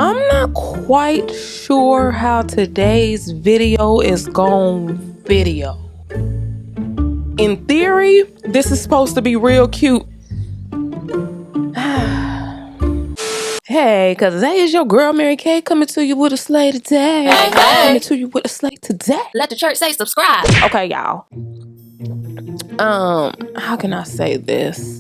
I'm not quite sure how today's video is going video. In theory, this is supposed to be real cute. Hey, cause that is your girl Mary Kay coming to you with a slay today. Hey. Coming to you with a slay today. Let the church say subscribe. Okay, y'all. How can I say this?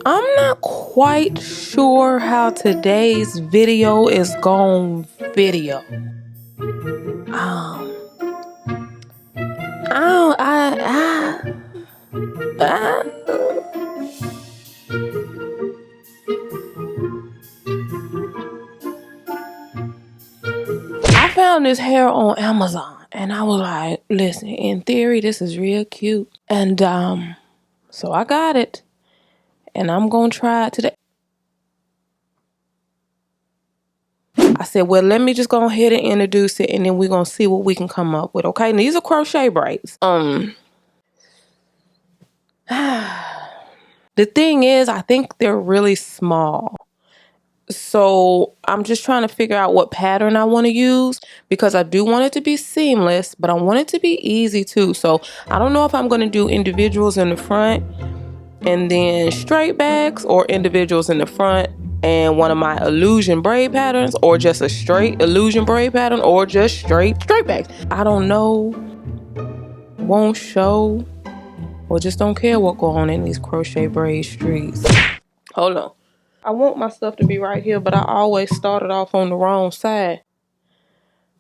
I'm not quite sure how today's video is going video. I found this hair on Amazon and I was like, listen, in theory, this is real cute. And so I got it and I'm gonna try it today. I said, well, let me just go ahead and introduce it and then we're gonna see what we can come up with, okay? And these are crochet braids. The thing is, I think they're really small. So I'm just trying to figure out what pattern I want to use because I do want it to be seamless, but I want it to be easy too. So I don't know if I'm going to do individuals in the front and then straight backs, or individuals in the front and one of my illusion braid patterns, or just a straight illusion braid pattern, or just straight backs. I don't know, won't show, or just don't care what go on in these crochet braid streets. Hold on. I want my stuff to be right here, but I always started off on the wrong side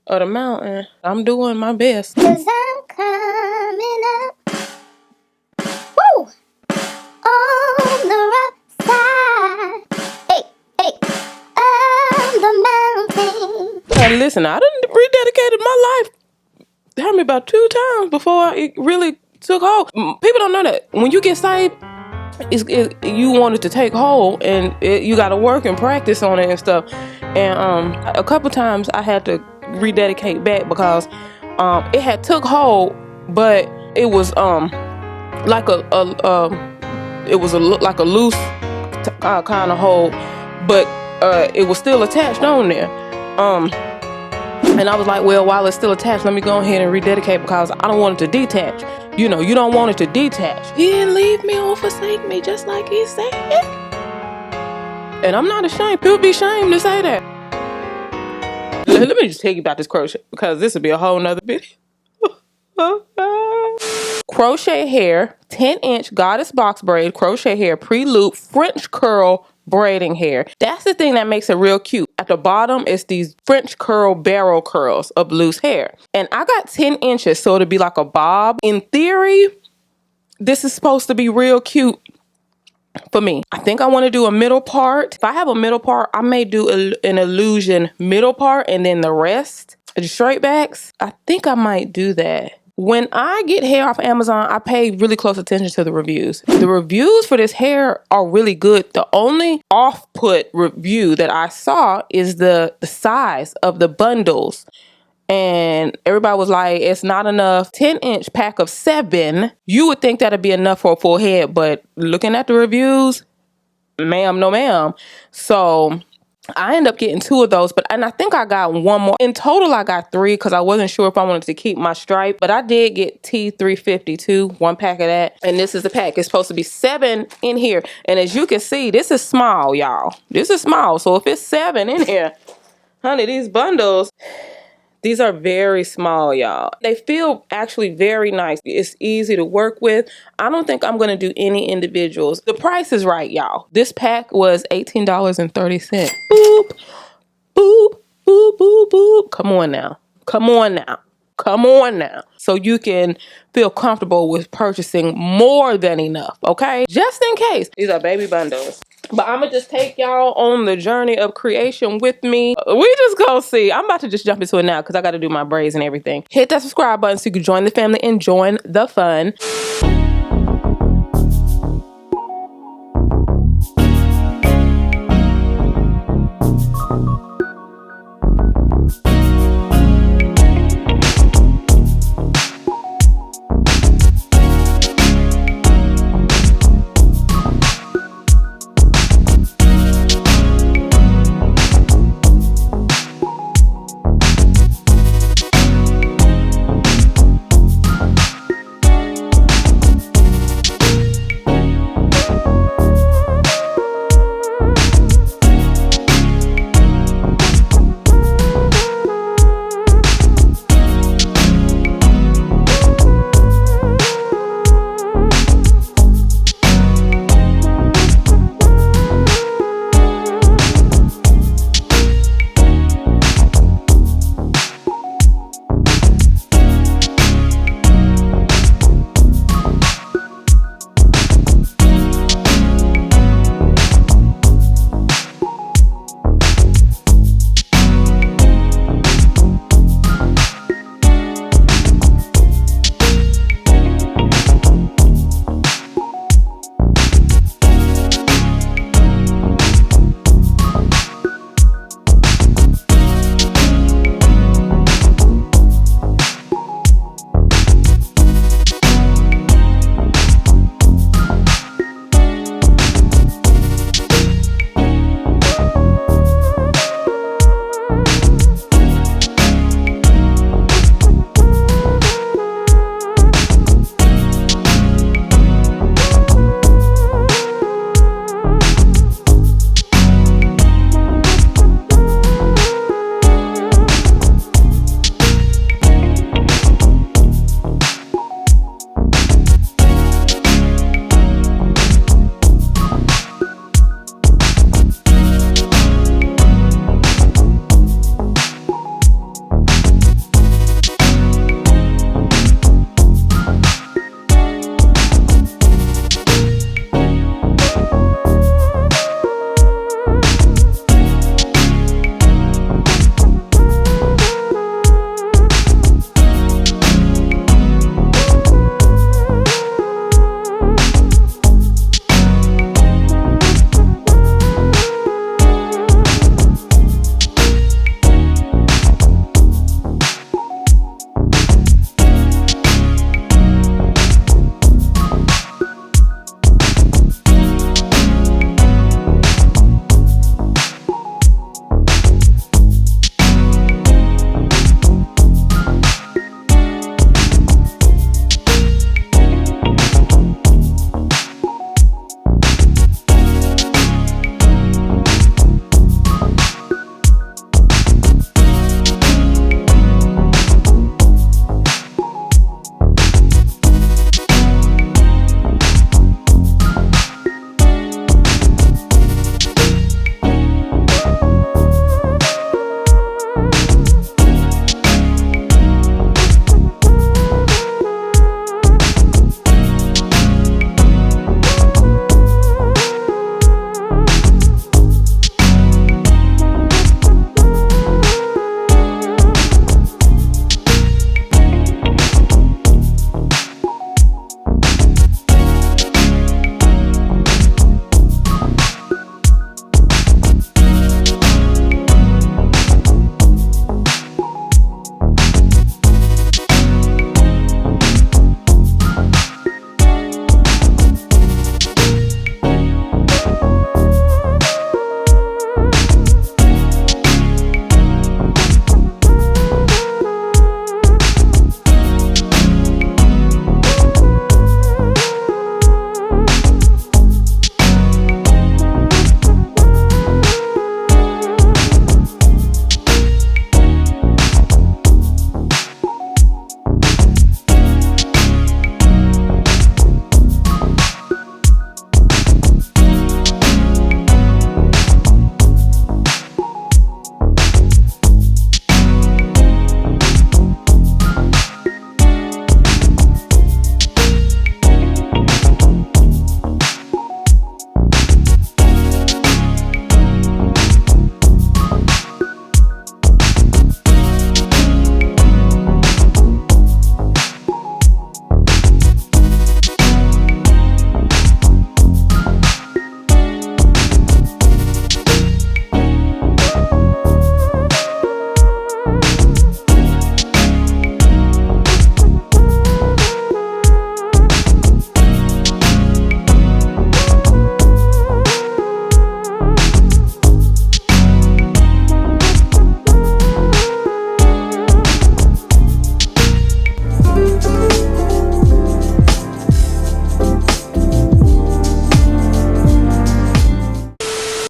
of the mountain. I'm doing my best. 'Cause I'm coming up, woo, on the rough side, hey, of the mountain. And listen, I done rededicated my life, how many, about 2 times before it really took hold. People don't know that when you get saved, you want it to take hold, and you got to work and practice on it and stuff. And a couple times I had to rededicate back because it had took hold, but it was like like a loose kind of hold, but it was still attached on there. And I was like, well, while it's still attached, let me go ahead and rededicate because I don't want it to detach. You know, you don't want it to detach. He didn't leave me or forsake me, just like he said. And I'm not ashamed. People be ashamed to say that. Let me just tell you about this crochet because this would be a whole nother video. Crochet hair, 10-inch goddess box braid, crochet hair, pre-loop, French curl braiding hair. That's the thing that makes it real cute. At the bottom is these French curl barrel curls of loose hair. And I got 10 inches, so it'll be like a bob. In theory, this is supposed to be real cute for me. I think I want to do a middle part. If I have a middle part, I may do an illusion middle part and then the rest, the straight backs. I think I might do that. When I get hair off Amazon, I pay really close attention to the reviews. The reviews for this hair are really good. The only off-put review that I saw is the size of the bundles. And everybody was like, it's not enough. 10-inch pack of 7. You would think that'd be enough for a full head. But looking at the reviews, ma'am, no ma'am. So I ended up getting 2 of those, and I think I got 1 more. In total, I got 3 because I wasn't sure if I wanted to keep my stripe, but I did get T352, 1 pack of that. And this is the pack. It's supposed to be 7 in here. And as you can see, this is small, y'all. This is small. So if it's 7 in here, honey, these bundles, these are very small, y'all. They feel actually very nice. It's easy to work with. I don't think I'm going to do any individuals. The price is right, y'all. This pack was $18.30. Boop, boop, boop, boop, boop. Come on now. Come on now. Come on now. So you can feel comfortable with purchasing more than enough, okay? Just in case. These are baby bundles. But I'm going to just take y'all on the journey of creation with me. We just go see. I'm about to just jump into it now because I got to do my braids and everything. Hit that subscribe button so you can join the family and join the fun.